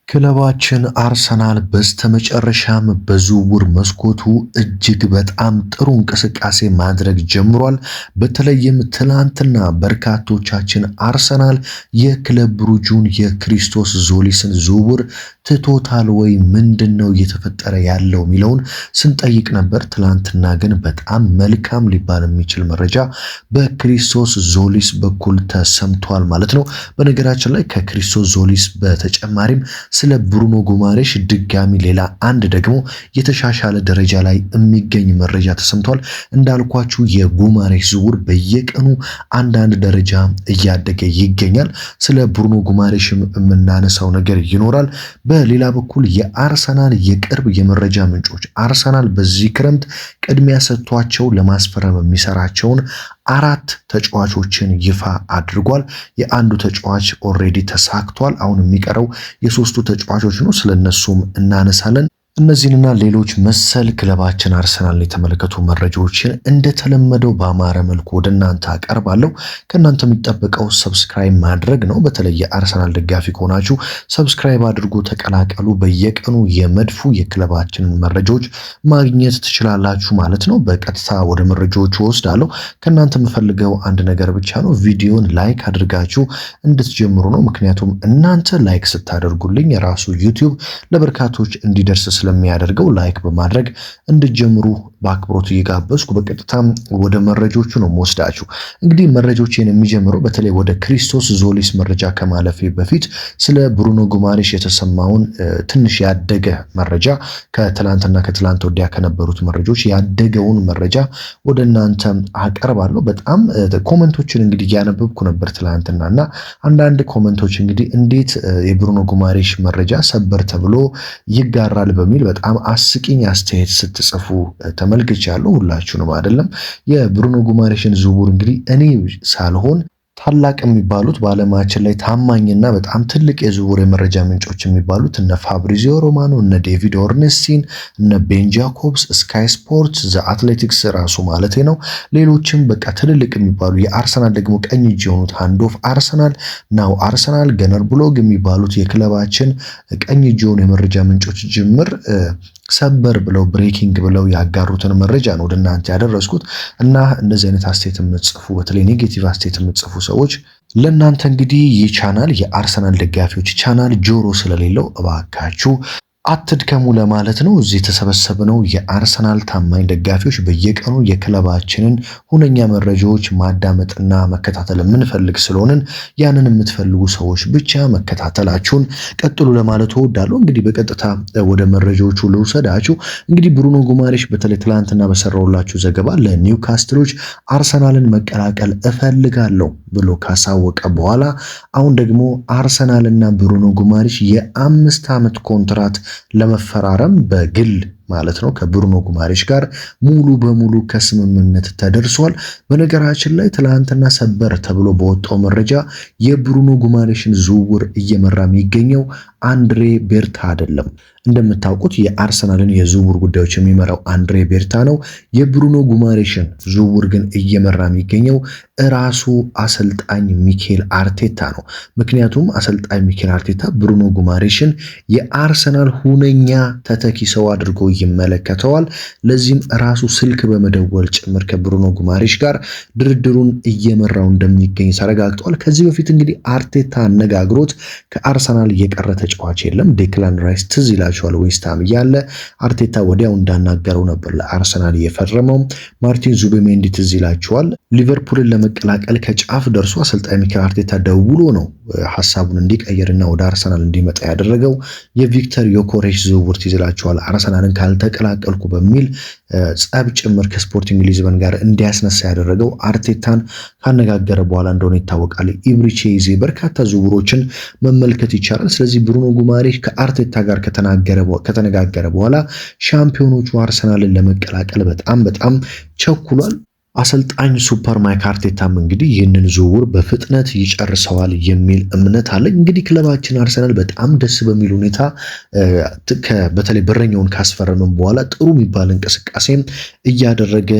ክለባችን አርሰናል በስተመጨረሻም በዝውውር መስኮቱ እጅግ በጣም ጥሩ እንቅስቃሴ ማድረግ ጀምሯል። በተለይም ትናንትና በርካቶቻችን አርሰናል የክለብ ብሩጁን የክሪስቶስ ዞሊስን ዝውውር ትቶታል ወይ ምንድነው እየተፈጠረ ያለው ሚለውን ስንጠይቅ ነበር። ትናንትና ግን በጣም መልካም ሊባል የሚችል መረጃ በክሪስቶስ ዞሊስ በኩል ተሰምቷል ማለት ነው። በነገራችን ላይ ከክሪስቶስ ዞሊስ በተጨማሪም ስለ ብሩኖ ጉማሬሽ ድጋሚ ሌላ አንድ ደግሞ የተሻሻለ ደረጃ ላይ የሚገኝ መረጃ ተሰምቷል። እንዳልኳችሁ የጉማሬሽ ዝውውር በየቀኑ አንዳንድ ደረጃ እያደገ ይገኛል። ስለ ብሩኖ ጉማሬሽም የምናነሳው ነገር ይኖራል። በሌላ በኩል የአርሰናል የቅርብ የመረጃ ምንጮች አርሰናል በዚህ ክረምት ቅድሚያ ሰጥቷቸው ለማስፈረም የሚሰራቸውን 4 ተጫዋቾችን ይፋ አድርጓል። የአንዱ ተጫዋች ኦሬዲ ተሳክቷል። አሁን የሚቀረው የሶስቱ ተጫዋቾች ነው። ስለነሱም እናነሳለን። እነዚህንና ሌሎች መሰል ክለባችን አርሰናል የተመለከቱ መረጃዎችን እንደተለመደው በአማረ መልኩ ወደ እናንተ አቀርባለሁ። ከእናንተ የሚጠበቀው ሰብስክራይብ ማድረግ ነው። በተለይ የአርሰናል ደጋፊ ከሆናችሁ ሰብስክራይብ አድርጎ ተቀላቀሉ። በየቀኑ የመድፉ የክለባችንን መረጃዎች ማግኘት ትችላላችሁ ማለት ነው። በቀጥታ ወደ መረጃዎቹ ወስዳለሁ። ከእናንተ የምፈልገው አንድ ነገር ብቻ ነው። ቪዲዮን ላይክ አድርጋችሁ እንድትጀምሩ ነው። ምክንያቱም እናንተ ላይክ ስታደርጉልኝ የራሱ ዩቲዩብ ለበርካቶች እንዲደርስ ስለሚያደርገው ላይክ በማድረግ እንድትጀምሩ በአክብሮት እየጋበዝኩ በቀጥታ ወደ መረጃዎቹ ነው የምወስዳችሁ። እንግዲህ መረጃዎችን የሚጀምረው በተለይ ወደ ክሪስቶስ ዞሊስ መረጃ ከማለፌ በፊት ስለ ብሩኖ ጉማሬሽ የተሰማውን ትንሽ ያደገ መረጃ ከትላንትና ከትላንት ወዲያ ከነበሩት መረጃዎች ያደገውን መረጃ ወደ እናንተ አቀርባለሁ። በጣም ኮሜንቶችን እንግዲህ ያነበብኩ ነበር ትላንትናና አንዳንድ ኮሜንቶች እንግዲህ እንዴት የብሩኖ ጉማሬሽ መረጃ ሰበር ተብሎ ይጋራል በሚል በጣም አስቂኝ አስተያየት ስትጽፉ ተመልክቻለሁ። ሁላችሁንም አይደለም። የብሩኖ ጉማሬሽን ዝውውር እንግዲህ እኔ ሳልሆን ታላቅ የሚባሉት በዓለማችን ላይ ታማኝና በጣም ትልቅ የዝውውር የመረጃ ምንጮች የሚባሉት እነ ፋብሪዚዮ ሮማኖ፣ እነ ዴቪድ ኦርንስቲን፣ እነ ቤን ጃኮብስ፣ ስካይ ስፖርትስ፣ ዘ አትሌቲክስ ራሱ ማለት ነው። ሌሎችም በቃ ትልልቅ የሚባሉ የአርሰናል ደግሞ ቀኝ እጅ የሆኑት ሃንድ ኦፍ አርሰናል፣ ናው አርሰናል፣ ገነር ብሎግ የሚባሉት የክለባችን ቀኝ እጅ የሆኑ የመረጃ ምንጮች ጅምር ሰበር ብለው ብሬኪንግ ብለው ያጋሩትን መረጃ ነው ወደ እናንተ ያደረስኩት። እና እንደዚህ አይነት አስተያየት የምትጽፉ በተለይ ኔጌቲቭ አስተያየት የምትጽፉ ሰዎች ለእናንተ እንግዲህ ይህ ቻናል የአርሰናል ደጋፊዎች ቻናል ጆሮ ስለሌለው እባካችሁ አትድከሙ ለማለት ነው። እዚህ የተሰበሰብነው የአርሰናል ታማኝ ደጋፊዎች በየቀኑ የክለባችንን ሁነኛ መረጃዎች ማዳመጥና መከታተል የምንፈልግ ስለሆንን ያንን የምትፈልጉ ሰዎች ብቻ መከታተላችሁን ቀጥሉ ለማለት እወዳለሁ። እንግዲህ በቀጥታ ወደ መረጃዎቹ ልውሰዳችሁ። እንግዲህ ብሩኖ ጉማሬሽ በተለይ ትላንትና በሰራውላችሁ ዘገባ ለኒውካስትሎች አርሰናልን መቀላቀል እፈልጋለሁ ብሎ ካሳወቀ በኋላ አሁን ደግሞ አርሰናልና ብሩኖ ጉማሬሽ የ5 ዓመት ኮንትራት ለመፈራረም በግል ማለት ነው ከብሩኖ ጉማሬሽ ጋር ሙሉ በሙሉ ከስምምነት ተደርሷል። በነገራችን ላይ ትላንትና ሰበር ተብሎ በወጣው መረጃ የብሩኖ ጉማሬሽን ዝውውር እየመራ የሚገኘው አንድሬ ቤርታ አይደለም። እንደምታውቁት የአርሰናልን የዝውውር ጉዳዮች የሚመራው አንድሬ ቤርታ ነው። የብሩኖ ጉማሬሽን ዝውውር ግን እየመራ የሚገኘው ራሱ አሰልጣኝ ሚኬል አርቴታ ነው። ምክንያቱም አሰልጣኝ ሚኬል አርቴታ ብሩኖ ጉማሬሽን የአርሰናል ሁነኛ ተተኪ ሰው አድርጎ ይመለከተዋል። ለዚህም ራሱ ስልክ በመደወል ጭምር ከብሩኖ ጉማሬሽ ጋር ድርድሩን እየመራው እንደሚገኝ ተረጋግጧል። ከዚህ በፊት እንግዲህ አርቴታ አነጋግሮት ከአርሰናል የቀረ ተጫዋች የለም። ዴክላን ራይስ ትዝ ይላችኋል፣ ዌስትሃም እያለ አርቴታ ወዲያው እንዳናገረው ነበር ለአርሰናል የፈረመው። ማርቲን ዙቤሜንዲ ትዝ ይላችኋል፣ ሊቨርፑልን ለመቀላቀል ከጫፍ ደርሶ አሰልጣኝ ሚኬል አርቴታ ደውሎ ነው ሐሳቡን እንዲቀይርና ወደ አርሰናል እንዲመጣ ያደረገው። የቪክተር ዮኮሬሽ ዝውውር ትዝ ይላችኋል፣ አርሰናልን ካልተቀላቀልኩ በሚል ጸብ ጭምር ከስፖርቲንግ ሊዝበን ጋር እንዲያስነሳ ያደረገው አርቴታን ካነጋገረ በኋላ እንደሆነ ይታወቃል። ኢብሪቼዜ በርካታ ዝውውሮችን መመልከት ይቻላል። ስለዚህ ብሩኖ ጉማሬሽ ከአርቴታ ጋር ከተነጋገረ በኋላ ሻምፒዮኖቹ አርሰናልን ለመቀላቀል በጣም ቸኩሏል። አሰልጣኝ ሱፐር ማይክ አርቴታም እንግዲህ ይህንን ዝውውር በፍጥነት ይጨርሰዋል የሚል እምነት አለ። እንግዲህ ክለባችን አርሰናል በጣም ደስ በሚል ሁኔታ በተለይ በረኛውን ካስፈረመን በኋላ ጥሩ የሚባል እንቅስቃሴም እያደረገ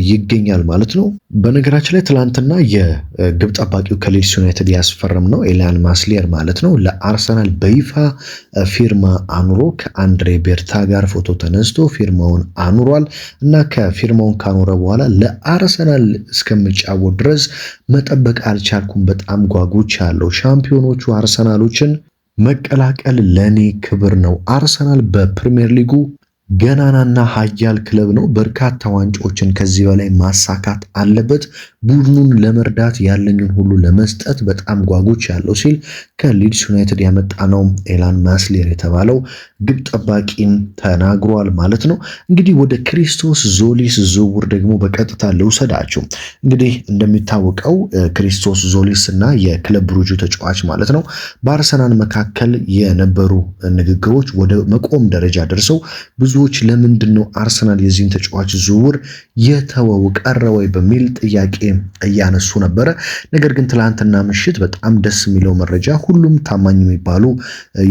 ይገኛል ማለት ነው። በነገራችን ላይ ትላንትና የግብ ጠባቂው ከሌድስ ዩናይትድ ያስፈረም ነው ኤሊያን ማስሊየር ማለት ነው ለአርሰናል በይፋ ፊርማ አኑሮ ከአንድሬ ቤርታ ጋር ፎቶ ተነስቶ ፊርማውን አኑሯል እና ከፊርማውን ካኖረ በኋላ ለአርሰናል እስከምጫወት ድረስ መጠበቅ አልቻልኩም። በጣም ጓጉቻለሁ። ሻምፒዮኖቹ አርሰናሎችን መቀላቀል ለኔ ክብር ነው። አርሰናል በፕሪሚየር ሊጉ ገናናና ኃያል ክለብ ነው። በርካታ ዋንጫዎችን ከዚህ በላይ ማሳካት አለበት። ቡድኑን ለመርዳት ያለኝን ሁሉ ለመስጠት በጣም ጓጉች ያለው ሲል ከሊድስ ዩናይትድ ያመጣ ነው ኤላን ማስሊየር የተባለው ግብ ጠባቂን ተናግሯል ማለት ነው። እንግዲህ ወደ ክሪስቶስ ዞሊስ ዝውውር ደግሞ በቀጥታ ልውሰዳችሁ። እንግዲህ እንደሚታወቀው ክሪስቶስ ዞሊስ እና የክለብ ብሩጁ ተጫዋች ማለት ነው በአርሰናል መካከል የነበሩ ንግግሮች ወደ መቆም ደረጃ ደርሰው ብዙዎች ለምንድን ነው አርሰናል የዚህን ተጫዋች ዝውውር የተወው ቀረ ወይ በሚል ጥያቄ እያነሱ ነበረ። ነገር ግን ትላንትና ምሽት በጣም ደስ የሚለው መረጃ ሁሉም ታማኝ የሚባሉ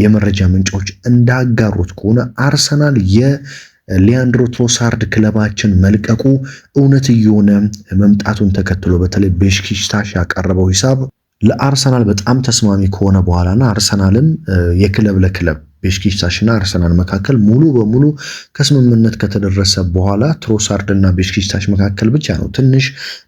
የመረጃ ምንጮች እንዳጋሩት ከሆነ አርሰናል ሊያንድሮ ትሮሳርድ ክለባችን መልቀቁ እውነት እየሆነ መምጣቱን ተከትሎ በተለይ ቤሽክታሽ ያቀረበው ሂሳብ ለአርሰናል በጣም ተስማሚ ከሆነ በኋላና አርሰናልም የክለብ ለክለብ ቤሽክታሽና አርሰናል መካከል ሙሉ በሙሉ ከስምምነት ከተደረሰ በኋላ ትሮሳርድ እና ቤሽክታሽ መካከል ብቻ ነው ትንሽ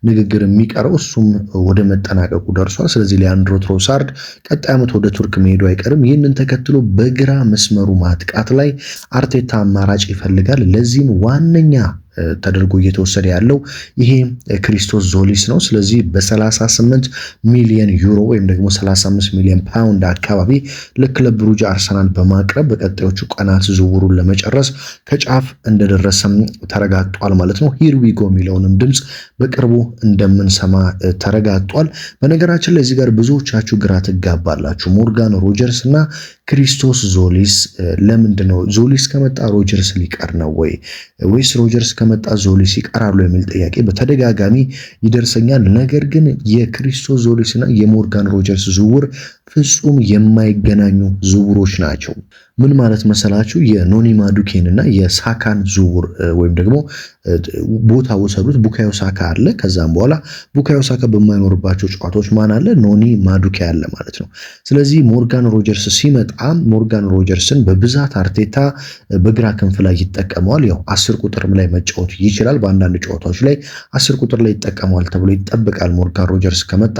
ንግግር የሚቀረው፣ እሱም ወደ መጠናቀቁ ደርሷል። ስለዚህ ሊያንድሮ ትሮሳርድ ቀጣይ ዓመት ወደ ቱርክ መሄዱ አይቀርም። ይህንን ተከትሎ በግራ መስመሩ ማጥቃት ላይ አርቴታ አማራጭ ይፈልጋል። ለዚህም ዋነኛ ተደርጎ እየተወሰደ ያለው ይሄ ክሪስቶስ ዞሊስ ነው። ስለዚህ በ38 ሚሊዮን ዩሮ ወይም ደግሞ 35 ሚሊዮን ፓውንድ አካባቢ ለክለብ ብሩጅ አርሰናል በማቅረብ በቀጣዮቹ ቀናት ዝውውሩን ለመጨረስ ከጫፍ እንደደረሰም ተረጋግጧል ማለት ነው። ሂር ዊ ጎ የሚለውንም ድምፅ በቅርቡ እንደምንሰማ ተረጋግጧል። በነገራችን ላይ እዚህ ጋር ብዙዎቻችሁ ግራ ትጋባላችሁ። ሞርጋን ሮጀርስ እና ክሪስቶስ ዞሊስ ለምንድን ነው ዞሊስ ከመጣ ሮጀርስ ሊቀር ነው ወይስ ሮጀርስ ከመጣ ዞሊስ ይቀራሉ የሚል ጥያቄ በተደጋጋሚ ይደርሰኛል። ነገር ግን የክሪስቶስ ዞሊስ እና የሞርጋን ሮጀርስ ዝውውር ፍጹም የማይገናኙ ዝውውሮች ናቸው። ምን ማለት መሰላችሁ? የኖኒ ማዱኬን እና የሳካን ዝውውር ወይም ደግሞ ቦታ ወሰዱት። ቡካዮ ሳካ አለ። ከዛም በኋላ ቡካዮ ሳካ በማይኖርባቸው ጨዋታዎች ማን አለ? ኖኒ ማዱኬ አለ ማለት ነው። ስለዚህ ሞርጋን ሮጀርስ ሲመጣ ሞርጋን ሮጀርስን በብዛት አርቴታ በግራ ክንፍ ላይ ይጠቀመዋል። ያው 10 ቁጥርም ላይ መጫወት ይችላል። በአንዳንድ ጨዋታዎች ላይ 10 ቁጥር ላይ ይጠቀመዋል ተብሎ ይጠበቃል። ሞርጋን ሮጀርስ ከመጣ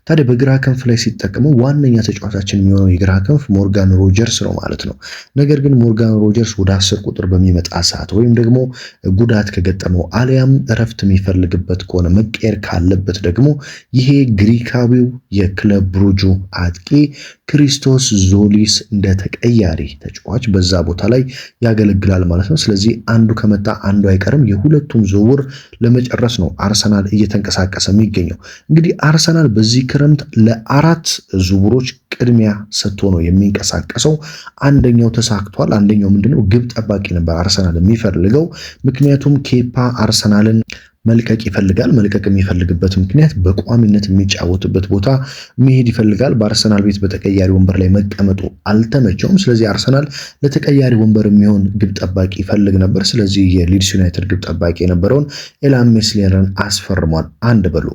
ታዲያ በግራ ክንፍ ላይ ሲጠቀመው ዋነኛ ተጫዋቻችን የሚሆነው የግራ ክንፍ ሞርጋን ሮጀርስ ነው ማለት ነው። ነገር ግን ሞርጋን ሮጀርስ ወደ 10 ቁጥር በሚመጣ ሰዓት ወይም ደግሞ ጉዳት ከገጠመው አሊያም እረፍት የሚፈልግበት ከሆነ መቀየር ካለበት ደግሞ ይሄ ግሪካዊው የክለብ ብሩጁ አጥቂ ክሪስቶስ ዞሊስ እንደ ተቀያሪ ተጫዋች በዛ ቦታ ላይ ያገለግላል ማለት ነው። ስለዚህ አንዱ ከመጣ አንዱ አይቀርም። የሁለቱም ዝውውር ለመጨረስ ነው አርሰናል እየተንቀሳቀሰ የሚገኘው። እንግዲህ አርሰናል በዚህ ክረምት ለአራት ዝውውሮች ቅድሚያ ሰጥቶ ነው የሚንቀሳቀሰው። አንደኛው ተሳክቷል። አንደኛው ምንድነው? ግብ ጠባቂ ነበር አርሰናል የሚፈልገው። ምክንያቱም ኬፓ አርሰናልን መልቀቅ ይፈልጋል። መልቀቅ የሚፈልግበት ምክንያት በቋሚነት የሚጫወትበት ቦታ መሄድ ይፈልጋል። በአርሰናል ቤት በተቀያሪ ወንበር ላይ መቀመጡ አልተመቸውም። ስለዚህ አርሰናል ለተቀያሪ ወንበር የሚሆን ግብ ጠባቂ ይፈልግ ነበር። ስለዚህ የሊድስ ዩናይትድ ግብ ጠባቂ የነበረውን ኤላን ማስሊየርን አስፈርሟል። አንድ በሉ።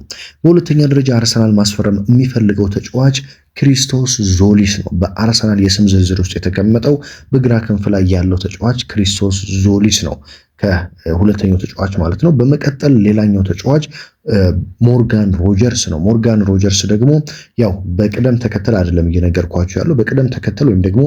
በሁለተኛ ደረጃ አርሰናል ማስፈረም የሚፈልገው ተጫዋች ክሪስቶስ ዞሊስ ነው። በአርሰናል የስም ዝርዝር ውስጥ የተቀመጠው በግራ ክንፍ ላይ ያለው ተጫዋች ክሪስቶስ ዞሊስ ነው። ከሁለተኛው ተጫዋች ማለት ነው። በመቀጠል ሌላኛው ተጫዋች ሞርጋን ሮጀርስ ነው። ሞርጋን ሮጀርስ ደግሞ ያው በቅደም ተከተል አይደለም እየነገርኳችሁ ያለው፣ በቅደም ተከተል ወይም ደግሞ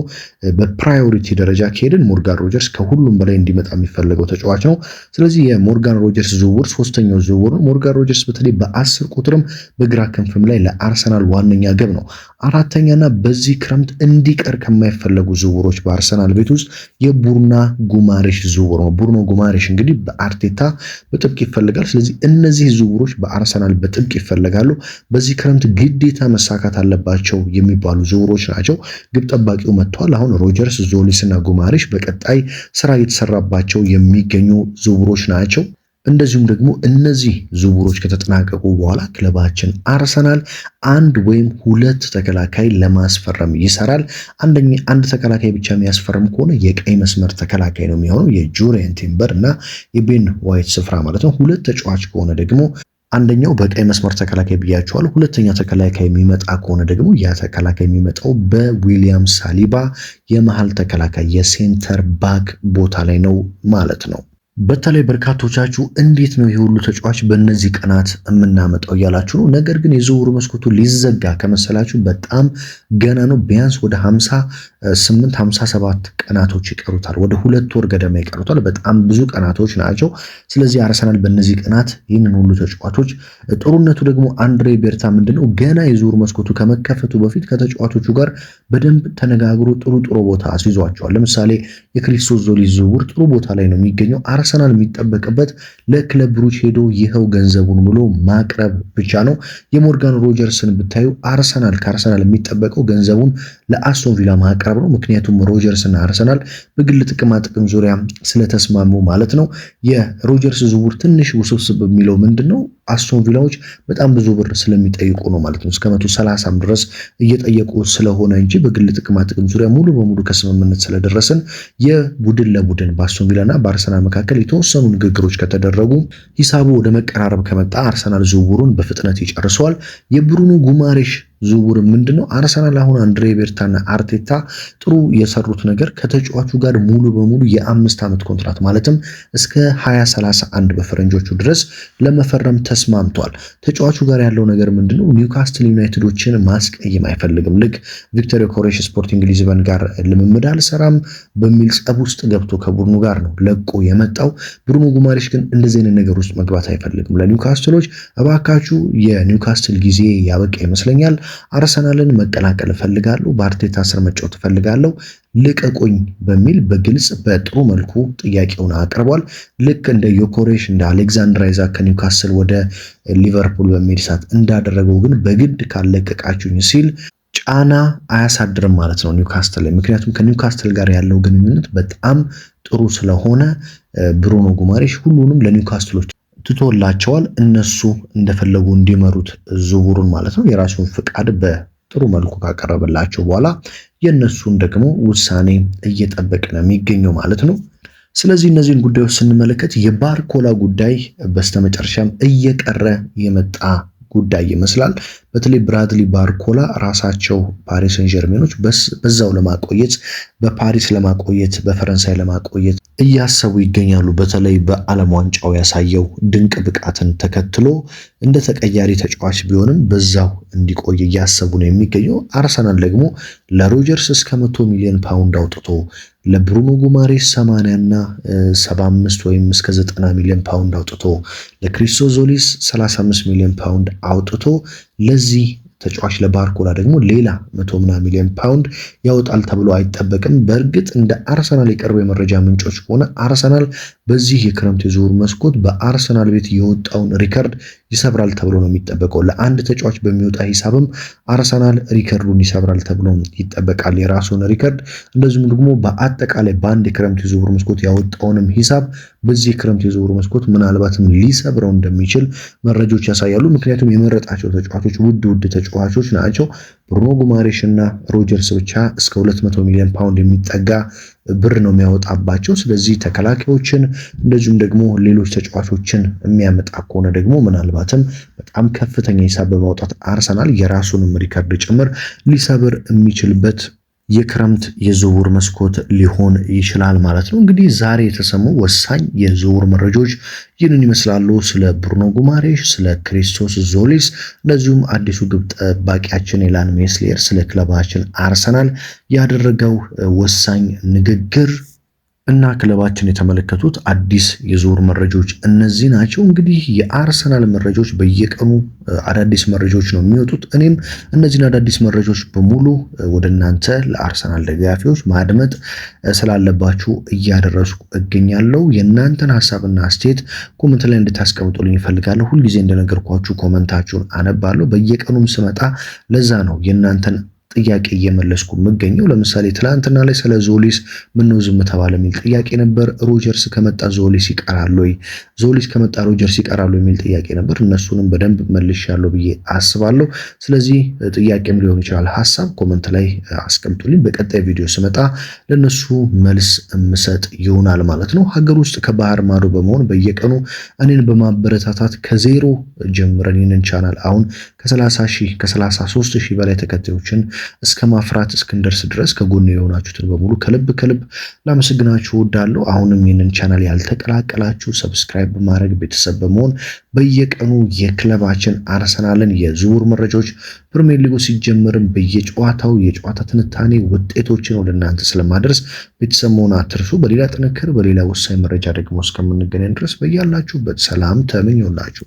በፕራዮሪቲ ደረጃ ከሄድን ሞርጋን ሮጀርስ ከሁሉም በላይ እንዲመጣ የሚፈለገው ተጫዋች ነው። ስለዚህ የሞርጋን ሮጀርስ ዝውውር ሶስተኛው ዝውውር ነው። ሞርጋን ሮጀርስ በተለይ በ10 ቁጥርም በግራ ክንፍም ላይ ለአርሰናል ዋነኛ ግብ ነው። አራተኛና በዚህ ክረምት እንዲቀር ከማይፈለጉ ዝውውሮች በአርሰናል ቤት ውስጥ የቡርኖ ጉማሬሽ ዝውውር ነው። ቡርኖ ጉማሬሽ እንግዲህ በአርቴታ በጥብቅ ይፈልጋል። ስለዚህ እነዚህ ዝውውሮች በአርሰናል በጥብቅ ይፈልጋሉ። በዚህ ክረምት ግዴታ መሳካት አለባቸው የሚባሉ ዝውውሮች ናቸው። ግብ ጠባቂው መጥቷል። አሁን ሮጀርስ፣ ዞሊስ እና ጉማሬሽ በቀጣይ ስራ እየተሰራባቸው የሚገኙ ዝውውሮች ናቸው። እንደዚሁም ደግሞ እነዚህ ዝውውሮች ከተጠናቀቁ በኋላ ክለባችን አርሰናል አንድ ወይም ሁለት ተከላካይ ለማስፈረም ይሰራል። አንድ ተከላካይ ብቻ የሚያስፈርም ከሆነ የቀይ መስመር ተከላካይ ነው የሚሆነው የጁሪየን ቲምበር እና የቤን ዋይት ስፍራ ማለት ነው። ሁለት ተጫዋች ከሆነ ደግሞ አንደኛው በቀይ መስመር ተከላካይ ብያቸዋለሁ። ሁለተኛ ተከላካይ የሚመጣ ከሆነ ደግሞ ያ ተከላካይ የሚመጣው በዊሊያም ሳሊባ የመሃል ተከላካይ የሴንተር ባክ ቦታ ላይ ነው ማለት ነው። በተለይ በርካቶቻችሁ እንዴት ነው የሁሉ ተጫዋች በእነዚህ ቀናት የምናመጣው እያላችሁ ነው። ነገር ግን የዝውውር መስኮቱ ሊዘጋ ከመሰላችሁ በጣም ገና ነው። ቢያንስ ወደ 58 57 ቀናቶች ይቀሩታል። ወደ 2 ወር ገደማ ይቀሩታል። በጣም ብዙ ቀናቶች ናቸው። ስለዚህ አርሰናል በእነዚህ ቀናት ይህንን ሁሉ ተጫዋቾች ጥሩነቱ ደግሞ አንድሬ ቤርታ ምንድነው ገና የዝውውር መስኮቱ ከመከፈቱ በፊት ከተጫዋቾቹ ጋር በደንብ ተነጋግሮ ጥሩ ቦታ አስይዟቸዋል። ለምሳሌ የክሪስቶስ ዞሊስ ዝውውር ጥሩ ቦታ ላይ ነው የሚገኘው። አርሰናል የሚጠበቅበት ለክለብ ብሩጅ ሄዶ ይኸው ገንዘቡን ብሎ ማቅረብ ብቻ ነው። የሞርጋን ሮጀርስን ብታዩ ከአርሰናል የሚጠበቀው ገንዘቡን ለአስቶን ቪላ ማቅረብ ነው። ምክንያቱም ሮጀርስና አርሰናል በግል ጥቅም ዙሪያ ስለተስማሙ ማለት ነው። የሮጀርስ ዝውውር ትንሽ ውስብስብ የሚለው ምንድነው አስቶን ቪላዎች በጣም ብዙ ብር ስለሚጠይቁ ነው ማለት ነው። እስከ 130 ድረስ እየጠየቁ ስለሆነ እንጂ በግል ጥቅም ዙሪያ ሙሉ በሙሉ ከስምምነት ስለደረሰን የቡድን ለቡድን በአስቶን ቪላና በአርሰናል መካከል የተወሰኑ ንግግሮች ከተደረጉ ሂሳቡ ወደ መቀራረብ ከመጣ አርሰናል ዝውውሩን በፍጥነት ይጨርሰዋል። የብሩኖ ጉማሬሽ ዝውውር ምንድነው? አርሰናል አሁን አንድሬ ቤርታና አርቴታ ጥሩ የሰሩት ነገር ከተጫዋቹ ጋር ሙሉ በሙሉ የ5 ዓመት ኮንትራት ማለትም እስከ 2031 በፈረንጆቹ ድረስ ለመፈረም ተስማምቷል። ተጫዋቹ ጋር ያለው ነገር ምንድነው? ኒውካስትል ዩናይትዶችን ማስቀየም አይፈልግም። ልክ ቪክቶር ዮኬሬሽ ስፖርቲንግ ሊዝበን ጋር ልምምድ አልሰራም በሚል ጸብ ውስጥ ገብቶ ከቡድኑ ጋር ነው ለቆ የመጣው። ብሩኖ ጉማሬሽ ግን እንደዚህ አይነት ነገር ውስጥ መግባት አይፈልግም። ለኒውካስትሎች እባካችሁ የኒውካስትል ጊዜ ያበቃ ይመስለኛል፣ አርሰናልን መቀላቀል እፈልጋለሁ፣ በአርቴታ ስር መጫወት እፈልጋለሁ፣ ልቀቁኝ በሚል በግልጽ በጥሩ መልኩ ጥያቄውን አቅርቧል። ልክ እንደ ዮኬሬሽ እንደ አሌክዛንደር አይዛክ ከኒውካስትል ወደ ሊቨርፑል በሚሄድ ሰዓት እንዳደረገው ግን በግድ ካለቀቃችሁኝ ሲል ጫና አያሳድርም ማለት ነው ኒውካስትል ላይ። ምክንያቱም ከኒውካስትል ጋር ያለው ግንኙነት በጣም ጥሩ ስለሆነ ብሩኖ ጉማሬሽ ሁሉንም ለኒውካስትሎች ትቶላቸዋል። እነሱ እንደፈለጉ እንዲመሩት ዝውውሩን ማለት ነው። የራሱን ፍቃድ በጥሩ መልኩ ካቀረበላቸው በኋላ የእነሱን ደግሞ ውሳኔ እየጠበቀ ነው የሚገኘው ማለት ነው። ስለዚህ እነዚህን ጉዳዮች ስንመለከት የባርኮላ ጉዳይ በስተመጨረሻም እየቀረ የመጣ ጉዳይ ይመስላል። በተለይ ብራድሊ ባርኮላ ራሳቸው ፓሪስ ሰን ጀርሜኖች በዛው ለማቆየት በፓሪስ ለማቆየት በፈረንሳይ ለማቆየት እያሰቡ ይገኛሉ። በተለይ በዓለም ዋንጫው ያሳየው ድንቅ ብቃትን ተከትሎ እንደ ተቀያሪ ተጫዋች ቢሆንም በዛው እንዲቆይ እያሰቡ ነው የሚገኘው። አርሰናል ደግሞ ለሮጀርስ እስከ 100 ሚሊዮን ፓውንድ አውጥቶ ለብሩኖ ጉማሬሽ 80 እና 75 ወይም እስከ 90 ሚሊዮን ፓውንድ አውጥቶ ለክሪስቶስ ዞሊስ 35 ሚሊዮን ፓውንድ አውጥቶ ለዚህ ተጫዋች ለባርኮላ ደግሞ ሌላ 100 ሚሊዮን ፓውንድ ያወጣል ተብሎ አይጠበቅም። በእርግጥ እንደ አርሰናል የቀረበ የመረጃ ምንጮች ከሆነ አርሰናል በዚህ የክረምት የዝውውር መስኮት በአርሰናል ቤት የወጣውን ሪከርድ ይሰብራል ተብሎ ነው የሚጠበቀው። ለአንድ ተጫዋች በሚወጣ ሂሳብም አርሰናል ሪከርዱን ይሰብራል ተብሎ ይጠበቃል፣ የራሱን ሪከርድ። እንደዚሁም ደግሞ በአጠቃላይ በአንድ የክረምት የዝውውር መስኮት ያወጣውንም ሂሳብ በዚህ የክረምት የዝውውር መስኮት ምናልባትም ሊሰብረው እንደሚችል መረጃዎች ያሳያሉ። ምክንያቱም የመረጣቸው ተጫዋቾች ውድ ተጫዋቾች ናቸው። ብሩኖ ጉማሬሽ እና ሮጀርስ ብቻ እስከ 200 ሚሊዮን ፓውንድ የሚጠጋ ብር ነው የሚያወጣባቸው። ስለዚህ ተከላካዮችን እንደዚሁም ደግሞ ሌሎች ተጫዋቾችን የሚያመጣ ከሆነ ደግሞ ምናልባትም በጣም ከፍተኛ ሂሳብ በማውጣት አርሰናል የራሱንም ሪከርድ ጭምር ሊሰብር የሚችልበት የክረምት የዝውውር መስኮት ሊሆን ይችላል ማለት ነው። እንግዲህ ዛሬ የተሰሙ ወሳኝ የዝውውር መረጃዎች ይህንን ይመስላሉ። ስለ ብሩኖ ጉማሬሽ፣ ስለ ክሪስቶስ ዞሊስ እንደዚሁም አዲሱ ግብ ጠባቂያችን ኤላን ሜስሌር ስለ ክለባችን አርሰናል ያደረገው ወሳኝ ንግግር እና ክለባችን የተመለከቱት አዲስ የዝውውር መረጃዎች እነዚህ ናቸው። እንግዲህ የአርሰናል መረጃዎች በየቀኑ አዳዲስ መረጃዎች ነው የሚወጡት። እኔም እነዚህን አዳዲስ መረጃዎች በሙሉ ወደ እናንተ ለአርሰናል ደጋፊዎች ማድመጥ ስላለባችሁ እያደረስኩ እገኛለሁ። የእናንተን ሐሳብና አስተያየት ኮሜንት ላይ እንድታስቀምጡልኝ እፈልጋለሁ። ሁልጊዜ እንደነገርኳችሁ ኮሜንታችሁን አነባለሁ። በየቀኑም ስመጣ ለዛ ነው የእናንተን ጥያቄ እየመለስኩ የምገኘው። ለምሳሌ ትላንትና ላይ ስለ ዞሊስ ምነው ዝም ተባለ የሚል ጥያቄ ነበር። ሮጀርስ ከመጣ ዞሊስ ይቀራል ወይ፣ ዞሊስ ከመጣ ሮጀርስ ይቀራል የሚል ጥያቄ ነበር። እነሱንም በደንብ መልሻለሁ ብዬ አስባለሁ። ስለዚህ ጥያቄም ሊሆን ይችላል ሐሳብ ኮመንት ላይ አስቀምጡልኝ። በቀጣይ ቪዲዮ ስመጣ ለነሱ መልስ እምሰጥ ይሆናል ማለት ነው። ሀገር ውስጥ ከባህር ማዶ በመሆን በየቀኑ እኔን በማበረታታት ከዜሮ ጀምረን ይህንን ቻናል አሁን ከ33 ሺህ በላይ ተከታዮችን እስከ ማፍራት እስክንደርስ ድረስ ከጎን የሆናችሁትን በሙሉ ከልብ ላመሰግናችሁ እወዳለሁ። አሁንም ይህንን ቻናል ያልተቀላቀላችሁ ሰብስክራይብ በማድረግ ቤተሰብ በመሆን በየቀኑ የክለባችን አርሰናልን የዝውውር መረጃዎች ፕሪሚየር ሊጉ ሲጀመርም በየጨዋታው የጨዋታ ትንታኔ ውጤቶችን ወደ እናንተ ስለማድረስ ቤተሰብ መሆን አትርሱ። በሌላ ጥንክር በሌላ ወሳኝ መረጃ ደግሞ እስከምንገናኝ ድረስ በያላችሁበት ሰላም ተመኘሁላችሁ።